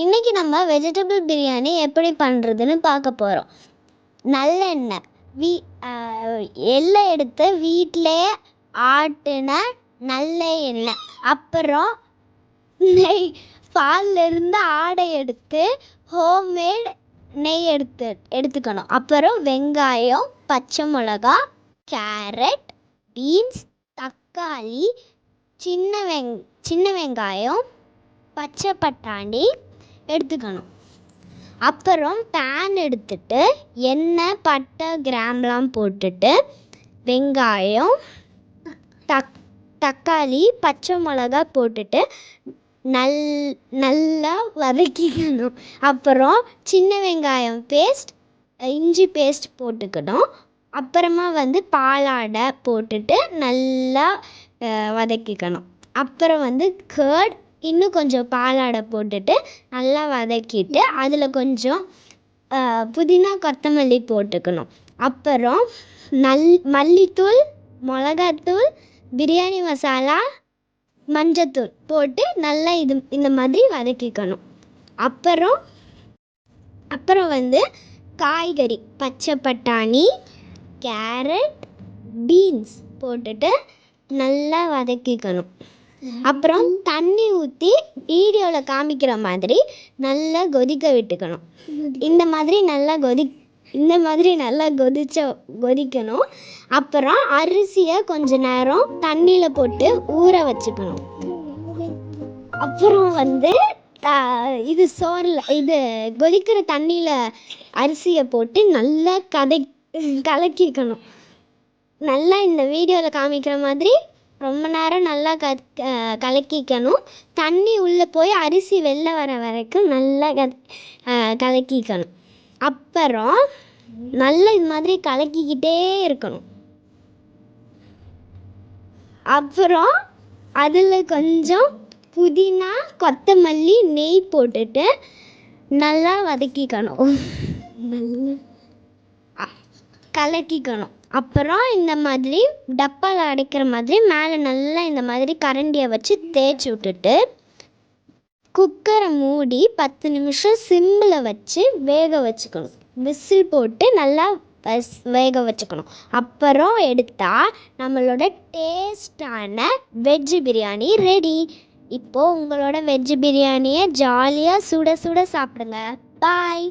இன்றைக்கி நம்ம வெஜிடபிள் பிரியாணி எப்படி பண்ணுறதுன்னு பார்க்க போகிறோம். நல்லெண்ணெய் எள்ளை எடுத்து வீட்டிலே ஆட்டின நல்ல எண்ணெய், அப்புறம் நெய், பாலிலிருந்து ஆடை எடுத்து ஹோம்மேட் நெய் எடுத்துக்கணும். அப்புறம் வெங்காயம், பச்சை மிளகா, கேரட், பீன்ஸ், தக்காளி, சின்ன வெங்காயம், பச்சை பட்டாணி எடுத்துக்கணும். அப்புறம் பேன் எடுத்துட்டு எண்ணெய், பட்டை, கிராம்பெலாம் போட்டுட்டு வெங்காயம், தக்காளி, பச்சை மிளகா போட்டுட்டு நல்லா வதக்கிக்கணும். அப்புறம் சின்ன வெங்காயம் பேஸ்ட், இஞ்சி பேஸ்ட் போட்டுக்கணும். அப்புறமா பாலாடை போட்டுட்டு நல்லா வதக்கிக்கணும். அப்புறம் கர்ட், இன்னும் கொஞ்சம் பாலாடை போட்டுட்டு நல்லா வதக்கிட்டு அதில் கொஞ்சம் புதினா, கொத்தமல்லி போட்டுக்கணும். அப்புறம் மல்லித்தூள், மிளகாத்தூள், பிரியாணி மசாலா, மஞ்சத்தூள் போட்டு நல்லா இந்த மாதிரி வதக்கிக்கணும். அப்புறம் காய்கறி, பச்சை பட்டாணி, கேரட், பீன்ஸ் போட்டுட்டு நல்லா வதக்கிக்கணும். அப்புறம் தண்ணி ஊற்றி வீடியோவில் காமிக்கிற மாதிரி நல்லா கொதிக்க விட்டுக்கணும். இந்த மாதிரி நல்லா கொதிக்கணும். அப்புறம் அரிசியை கொஞ்ச நேரம் தண்ணியில் போட்டு ஊற வச்சுக்கணும். அப்புறம் இது கொதிக்கிற தண்ணியில் அரிசியை போட்டு நல்லா கலக்கிக்கணும். நல்லா இந்த வீடியோவில் காமிக்கிற மாதிரி ரொம்ப நேரம் நல்லா கலக்கிக்கணும். தண்ணி உள்ளே போய் அரிசி வெளில வர வரைக்கும் நல்லா கலக்கிக்கணும். அப்புறம் நல்லா இது மாதிரி கலக்கிக்கிட்டே இருக்கணும். அப்புறம் அதில் கொஞ்சம் புதினா, கொத்தமல்லி, நெய் போட்டுட்டு நல்லா வதக்கிக்கணும், கலக்கிக்கணும். அப்புறம் இந்த மாதிரி டப்பாவில் அடைக்கிற மாதிரி மேலே நல்லா இந்த மாதிரி கரண்டியை வச்சு தேய்ச்சி விட்டுட்டு குக்கரை மூடி 10 நிமிஷம் சிம்மில் வச்சு வேக வச்சுக்கணும். விசில் போட்டு நல்லா வேக வச்சுக்கணும். அப்புறம் எடுத்தால் நம்மளோட டேஸ்டான வெஜ்ஜு பிரியாணி ரெடி. இப்போது உங்களோட வெஜ்ஜு பிரியாணியை ஜாலியாக சுட சுட சாப்பிடுங்க. பாய்.